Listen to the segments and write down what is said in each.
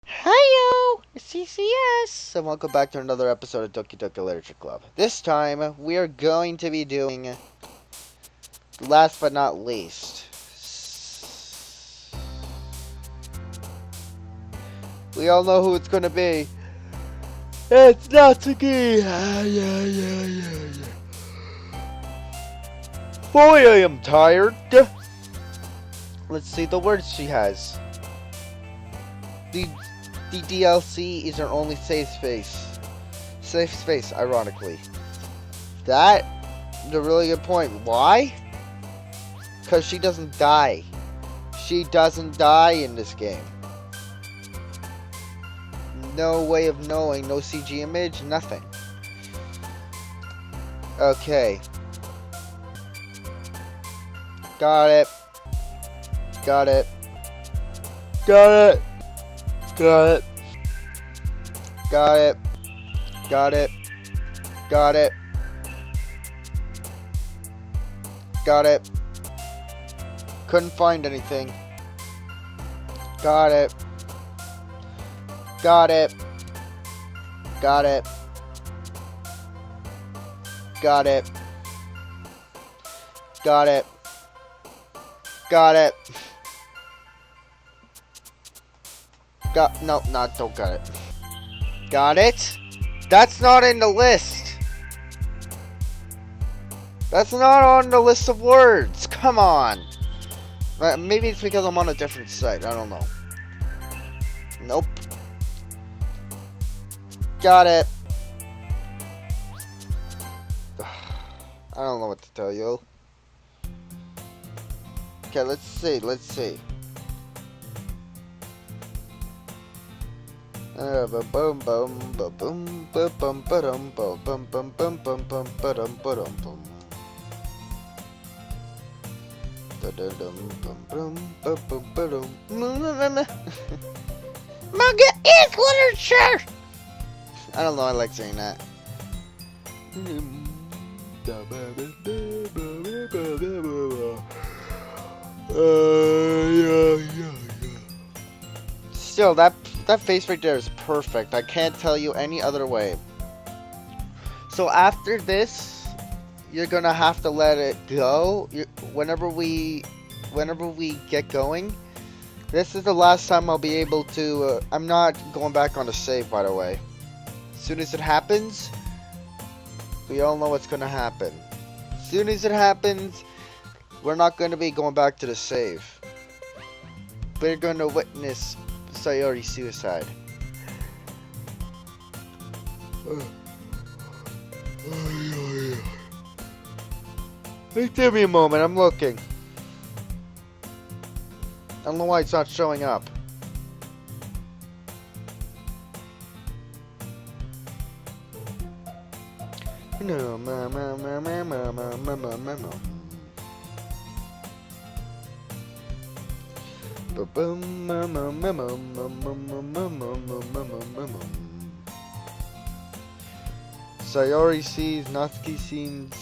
Hiyo! It's CCS! And welcome back to another episode of Doki Doki Literature Club. This time, we are going to be doing, last but not least, we all know who it's going to be. It's Natsuki! Boy, I am tired. Let's see the words she has. The DLC is her only safe space. Safe space, ironically. That is a really good point. Why? Because she doesn't die. She doesn't die in this game. No way of knowing. No CG image. Nothing. Okay. Got it. Got it. Got it. Got it. Got it. Got it. Got it. Got it. Couldn't find anything. Got it. Got it. Got it. Got it. Got it. Got it. No, don't got it. Got it? That's not in the list. That's not on the list of words. Come on. Maybe it's because I'm on a different site. I don't know. Nope. Got it. I don't know what to tell you. Okay, let's see. Let's see. Boom boom boom boom boom boom boom boom boom boom boom boom boom boom boom. Manga is literature. I don't know. I like saying that. Still, that face right there is perfect. I can't tell you any other way. So after this, you're gonna have to let it go. Whenever we get going, this is the last time I'll be able to. I'm not going back on the save, by the way. As soon as it happens, we all know what's gonna happen. As soon as it happens, we're not gonna be going back to the save. We're gonna witness Sayori's suicide. Give me a moment, I'm looking. I don't know why it's not showing up. No, Sayori sees, Natsuki seems,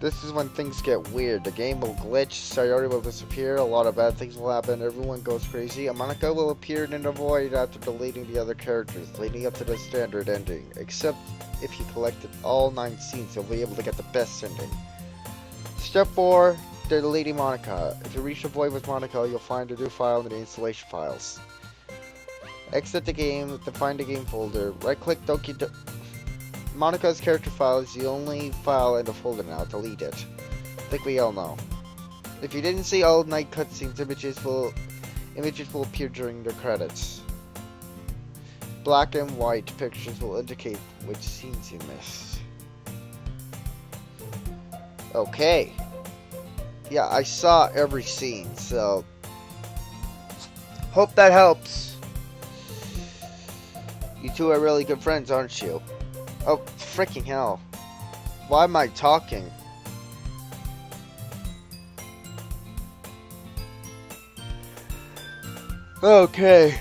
This is when things get weird. The game will glitch, Sayori will disappear, a lot of bad things will happen, everyone goes crazy. A Monica will appear in the void after deleting the other characters, leading up to the standard ending. Except if you collected all 9 scenes, you'll be able to get the best ending. Step 4, deleting Monica. If you reach the void with Monica, you'll find a new file in the installation files. Exit the game to find the game folder. Right-click Doki Doki. Monica's character file is the only file in the folder now. Delete it. I think we all know. If you didn't see all night cutscenes, images will appear during the credits. Black and white pictures will indicate which scenes you missed. Okay. Yeah, I saw every scene, so hope that helps. You two are really good friends, aren't you? Oh, freaking hell. Why am I talking? Okay.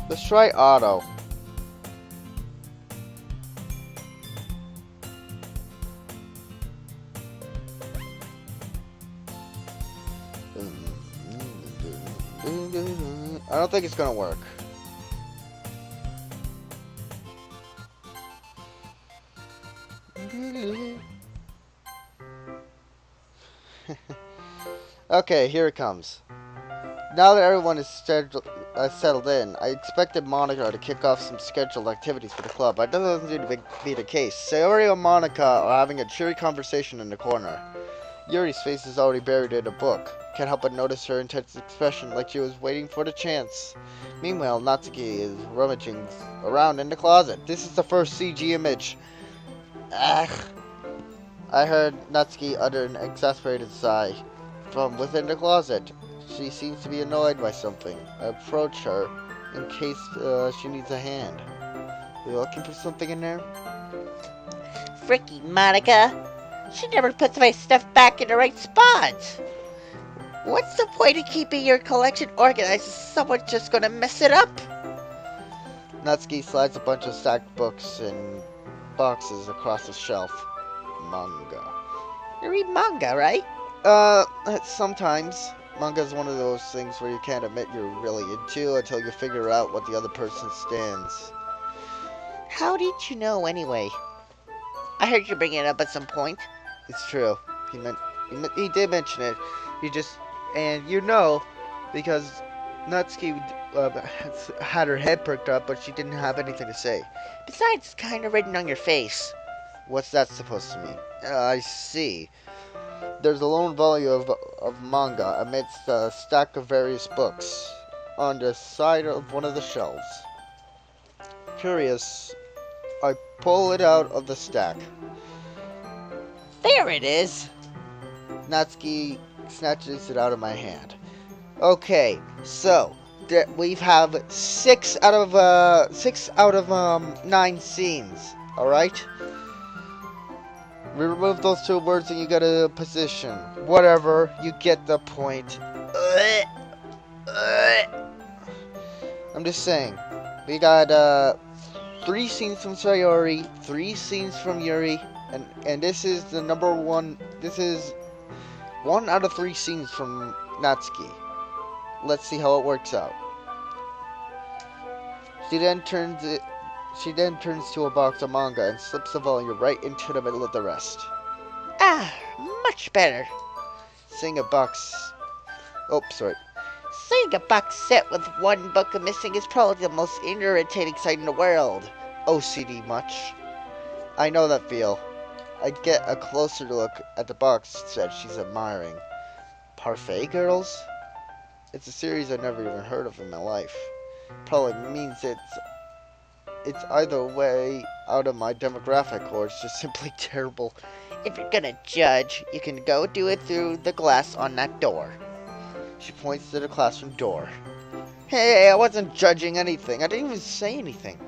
Let's try auto. I don't think it's gonna work. Okay, here it comes. Now that everyone is settled in, I expected Monica to kick off some scheduled activities for the club, but that doesn't seem to be the case. Sayori and Monica are having a cheery conversation in the corner. Yuri's face is already buried in a book. Can't help but notice her intense expression like she was waiting for the chance. Meanwhile, Natsuki is rummaging around in the closet. This is the first CG image. Ugh. I heard Natsuki utter an exasperated sigh from within the closet. She seems to be annoyed by something. I approach her in case she needs a hand. Are you looking for something in there? Fricky Monica. She never puts my stuff back in the right spot. What's the point of keeping your collection organized if someone's just gonna mess it up? Natsuki slides a bunch of stacked books and boxes across the shelf. Manga. You read manga, right? Sometimes. Manga is one of those things where you can't admit you're really into until you figure out what the other person stands. How did you know anyway? I heard you bring it up at some point. It's true. He did mention it. And you know, because Natsuki had her head perked up, but she didn't have anything to say. Besides, it's kind of written on your face. What's that supposed to mean? I see. There's a lone volume of manga amidst a stack of various books on the side of one of the shelves. Curious, I pull it out of the stack. There it is. Natsuki snatches it out of my hand. Okay, so we have 6 out of 9 scenes. All right. We remove those 2 words and you get a position. Whatever, you get the point. I'm just saying. We got 3 scenes from Sayori, 3 scenes from Yuri, and this is the number 1. This is 1 out of 3 scenes from Natsuki. Let's see how it works out. She then turns to a box of manga and slips the volume right into the middle of the rest. Ah, much better. Seeing a box set with 1 book missing is probably the most irritating sight in the world. OCD much? I know that feel. I get a closer look at the box that she's admiring. Parfait Girls? It's a series I've never even heard of in my life. Probably means it's either way out of my demographic or it's just simply terrible. If you're gonna judge, you can go do it through the glass on that door. She points to the classroom door. Hey, I wasn't judging anything. I didn't even say anything.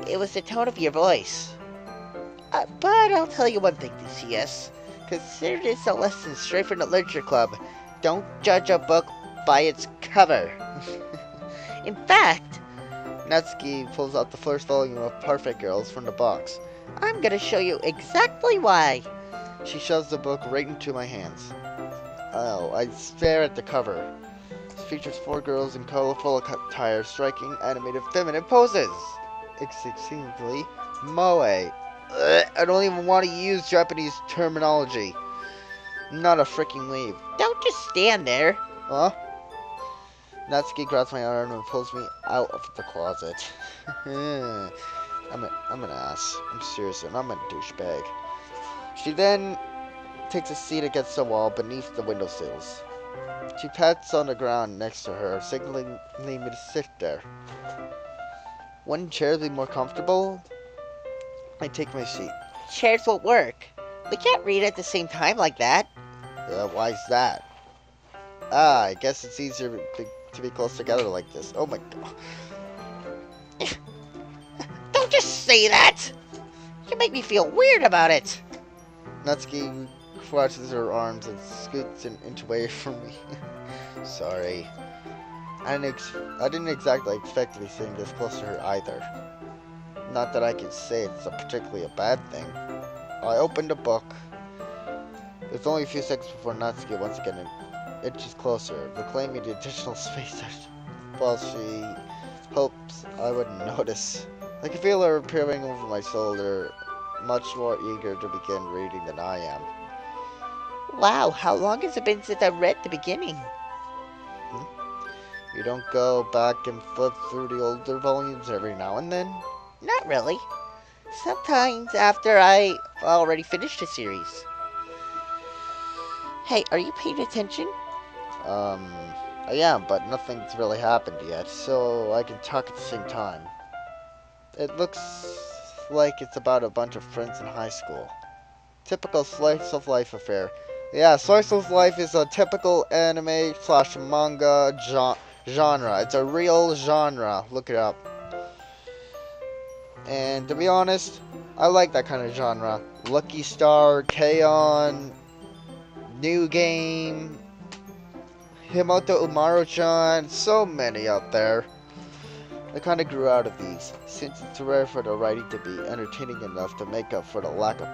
It was the tone of your voice. But I'll tell you one thing, Dokiest. Consider this a lesson straight from the literature club. Don't judge a book by its cover. In fact, Natsuki pulls out the first volume of Perfect Girls from the box. I'm gonna show you exactly why. She shoves the book right into my hands. Oh, I stare at the cover. It features 4 girls in colorful attire striking animated feminine poses. Exceedingly moe. I don't even want to use Japanese terminology. Not a freaking weeb. Don't just stand there. Huh? Natsuki grabs my arm and pulls me out of the closet. I'm an ass. I'm serious, and I'm a douchebag. She then takes a seat against the wall beneath the windowsills. She pats on the ground next to her, signaling me to sit there. Wouldn't chairs be more comfortable? I take my seat. Chairs won't work. We can't read at the same time like that. Why's that? I guess it's easier to be close together like this. Oh my god. Don't just say that! You make me feel weird about it. Natsuki crosses her arms and scoots an inch away from me. Sorry. I didn't exactly expect to be sitting this close to her either. Not that I can say it's particularly a bad thing. I opened a book. It was only a few seconds before Natsuki once again inches closer, reclaiming the additional space while she hopes I wouldn't notice. I can feel her peering over my shoulder, much more eager to begin reading than I am. Wow, how long has it been since I read the beginning? You don't go back and flip through the older volumes every now and then? Not really. Sometimes after I already finished a series. Hey, are you paying attention? I am, but nothing's really happened yet, so I can talk at the same time. It looks like it's about a bunch of friends in high school. Typical slice of life affair. Yeah, slice of life is a typical anime slash manga genre. It's a real genre. Look it up. And to be honest, I like that kind of genre. Lucky Star, K-On!, New Game, Himoto Umaru-chan, so many out there. I kinda grew out of these, since it's rare for the writing to be entertaining enough to make up for the lack of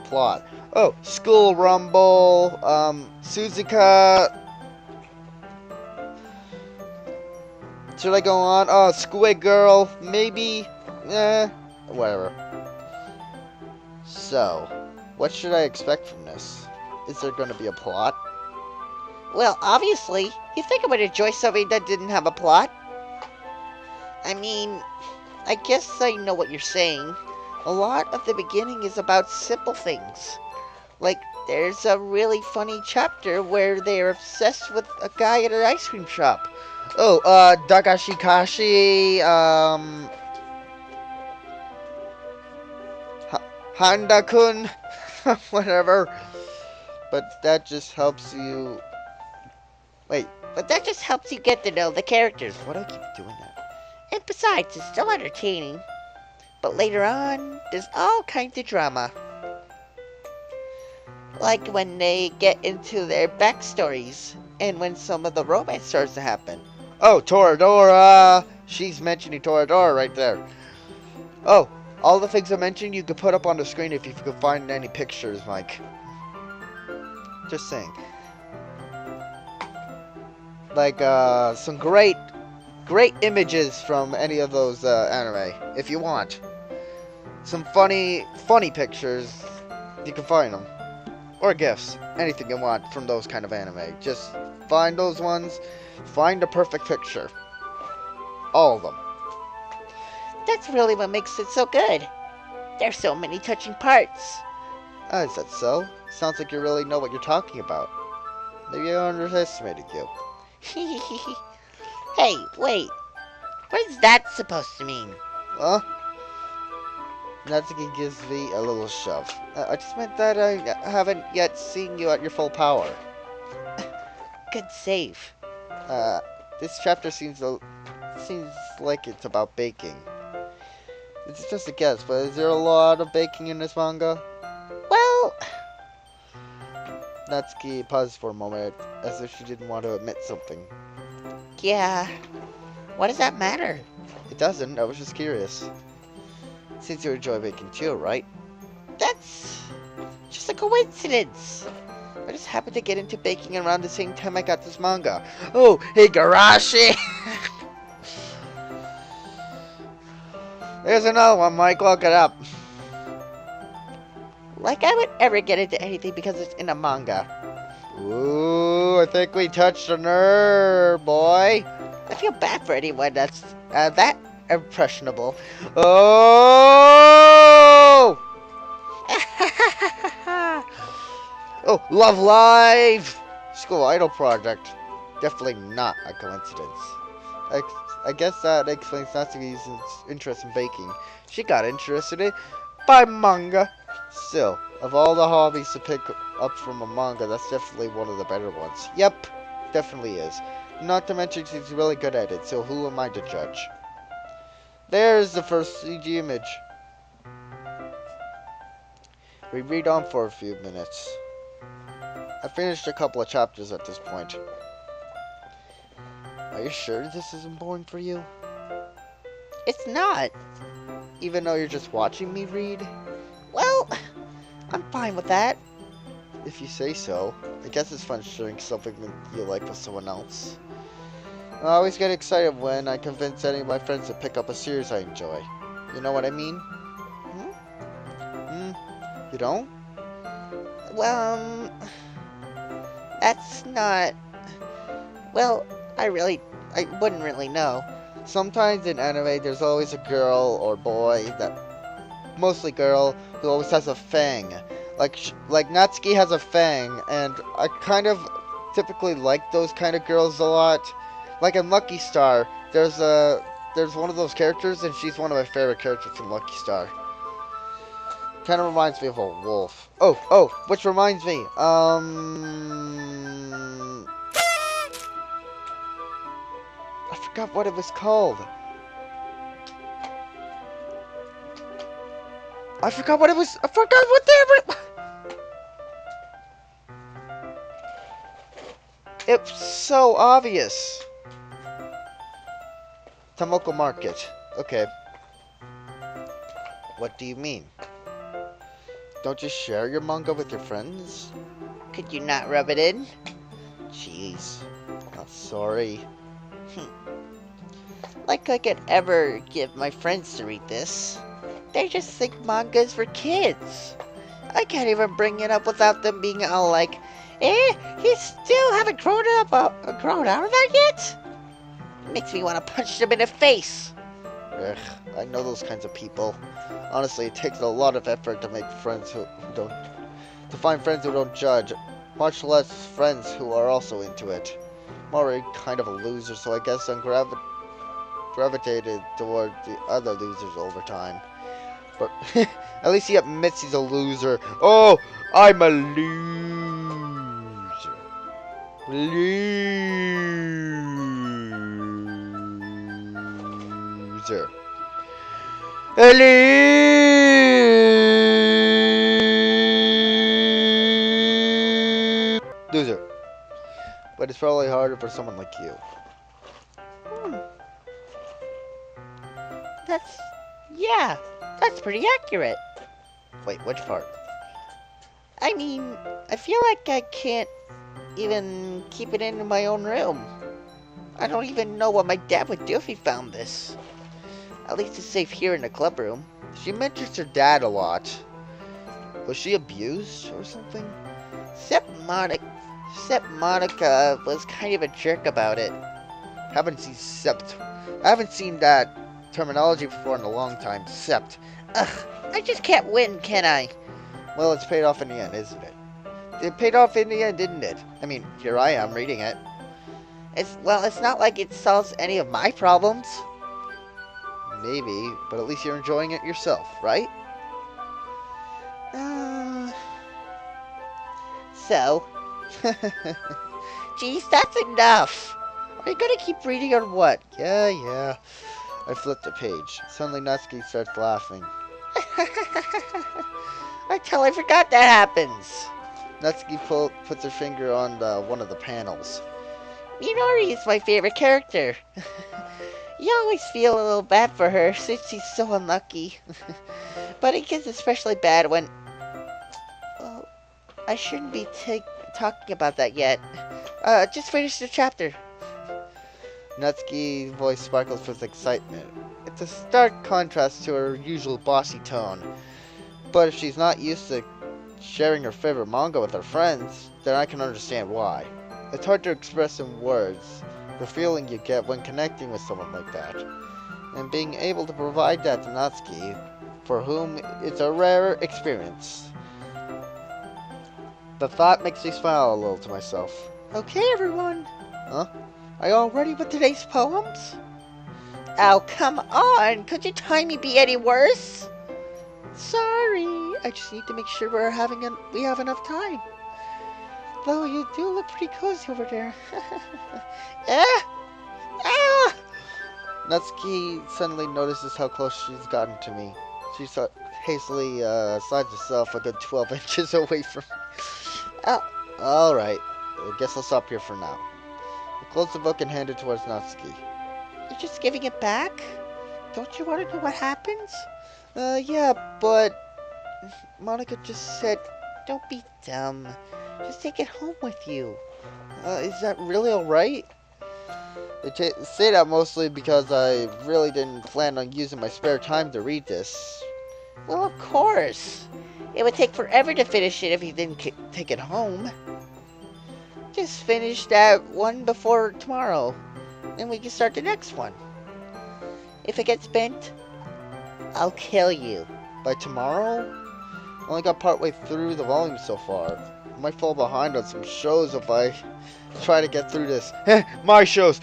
plot. Oh, School Rumble, Suzuka. Should I go on? Oh, Squid Girl, maybe? Whatever. So, what should I expect from this? Is there gonna be a plot? Well, obviously, you think I would enjoy something that didn't have a plot? I mean, I guess I know what you're saying. A lot of the beginning is about simple things. Like, there's a really funny chapter where they're obsessed with a guy at an ice cream shop. Oh, Dagashikashi, Handa-kun, whatever. But that just helps you... Wait. But that just helps you get to know the characters. Why do I keep doing that? And besides, it's still entertaining. But later on, there's all kinds of drama. Like when they get into their backstories, and when some of the romance starts to happen. Oh, Toradora! She's mentioning Toradora right there. Oh, all the things I mentioned you could put up on the screen if you could find any pictures, Mike. Just saying. Like, some great images from any of those, anime, if you want. Some funny pictures, you can find them. Or gifts, anything you want from those kind of anime. Just find those ones, find the perfect picture. All of them. That's really what makes it so good. There's so many touching parts. Is that so? Sounds like you really know what you're talking about. Maybe I underestimated you. Hey, wait. What is that supposed to mean? Huh? Natsuki gives me a little shove. I just meant that I haven't yet seen you at your full power. Good save. This chapter seems like it's about baking. It's just a guess, but is there a lot of baking in this manga? Well... Natsuki paused for a moment, as if she didn't want to admit something. Yeah. What does that matter? It doesn't, I was just curious. Since you enjoy baking too, right? That's just a coincidence. I just happened to get into baking around the same time I got this manga. Oh, Higurashi! There's another one, Mike, look it up. Like I would ever get into anything because it's in a manga. Ooh, I think we touched a nerve, boy. I feel bad for anyone that's that impressionable. Oh! Oh, Love Live! School Idol Project. Definitely not a coincidence. I guess that explains Natsuki's interest in baking. She got interested in by manga. Still, of all the hobbies to pick up from a manga, that's definitely one of the better ones. Yep, definitely is. Not to mention she's really good at it, so who am I to judge? There's the first CG image. We read on for a few minutes. I finished a couple of chapters at this point. Are you sure this isn't boring for you? It's not. Even though you're just watching me read? Well, I'm fine with that. If you say so. I guess it's fun sharing something that you like with someone else. I always get excited when I convince any of my friends to pick up a series I enjoy. You know what I mean? You don't? Well, that's not... Well, I wouldn't really know. Sometimes in anime, there's always a girl or boy, mostly girl, who always has a fang. Like Natsuki has a fang, and I kind of typically like those kind of girls a lot. Like in Lucky Star, there's one of those characters, and she's one of my favorite characters from Lucky Star. Kind of reminds me of a wolf. Oh, which reminds me, I forgot what it was called. I forgot what the... It's so obvious. Tomoko Market. Okay. What do you mean? Don't you share your manga with your friends? Could you not rub it in? Jeez. I'm sorry. Like I could ever give my friends to read this. They just think manga's for kids. I can't even bring it up without them being all like, you still haven't grown out of that yet? It makes me want to punch them in the face. Ugh, I know those kinds of people. Honestly, it takes a lot of effort to make friends to find friends who don't judge, much less friends who are also into it. I'm already kind of a loser, so I guess I'm gravitated toward the other losers over time. But at least he admits he's a loser. Oh, I'm a loser. Loser. Loser. But it's probably harder for someone like you. That's pretty accurate. Wait, which part? I mean, I feel like I can't even keep it in my own room. I don't even know what my dad would do if he found this. At least it's safe here in the club room. She mentions her dad a lot. Was she abused or something? Except Monica was kind of a jerk about it. I haven't seen that terminology before in a long time. Sept. Ugh, I just can't win, can I? Well, it's paid off in the end, isn't it? It paid off in the end, didn't it? I mean, here I am reading it. It's not like it solves any of my problems. Maybe, but at least you're enjoying it yourself, right? So. Geez, that's enough. Are you gonna keep reading or what? Yeah. I flipped the page. Suddenly Natsuki starts laughing. Until I forgot that happens. Natsuki puts her finger on one of the panels. Minori is my favorite character. You always feel a little bad for her since she's so unlucky. But it gets especially bad when... Well, I shouldn't be talking about that yet. Just finish the chapter. Natsuki's voice sparkles with excitement. It's a stark contrast to her usual bossy tone. But if she's not used to sharing her favorite manga with her friends, then I can understand why. It's hard to express in words the feeling you get when connecting with someone like that. And being able to provide that to Natsuki, for whom it's a rare experience. The thought makes me smile a little to myself. Okay, everyone. Huh? Are you all ready with today's poems? Oh, come on. Could your timing be any worse? Sorry. I just need to make sure we have enough time. Though you do look pretty cozy over there. Natsuki suddenly notices how close she's gotten to me. She hastily slides herself a good 12 inches away from me. Oh, Alright, I guess I'll stop here for now. I close the book and hand it towards Natsuki. you're just giving it back? Don't you want to know what happens? Yeah, but Monica just said, don't be dumb. Just take it home with you. is that really alright? I say that mostly because I really didn't plan on using my spare time to read this. Well, of course. It would take forever to finish it if you didn't take it home. Just finish that one before tomorrow. Then we can start the next one. If it gets bent, I'll kill you. By tomorrow? I only got partway through the volume so far. I might fall behind on some shows if I try to get through this. My shows!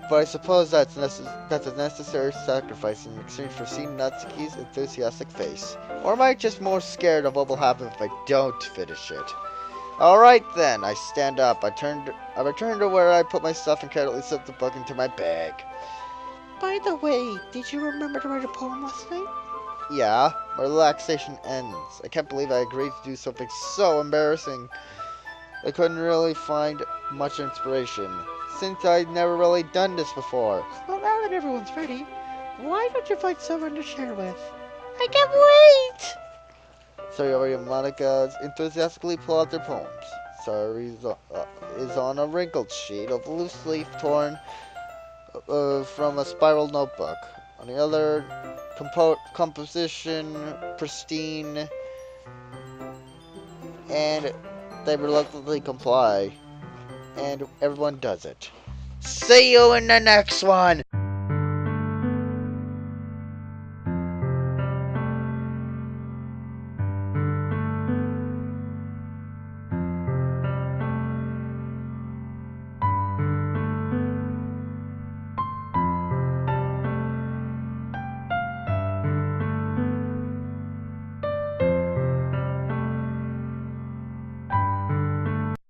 But I suppose that's a necessary sacrifice in exchange for seeing Natsuki's enthusiastic face. Or am I just more scared of what will happen if I don't finish it? Alright then, I stand up. I return to where I put my stuff and carefully slip the book into my bag. By the way, did you remember to write a poem last night? Yeah, my relaxation ends. I can't believe I agreed to do something so embarrassing. I couldn't really find much inspiration, since I'd never really done this before. Well, now that everyone's ready, why don't you find someone to share with? I can't wait! Sayori and Monica enthusiastically pull out their poems. Sayori is on a wrinkled sheet of loose leaf torn from a spiral notebook. On the other, composition pristine, and they reluctantly comply, and everyone does it. See you in the next one!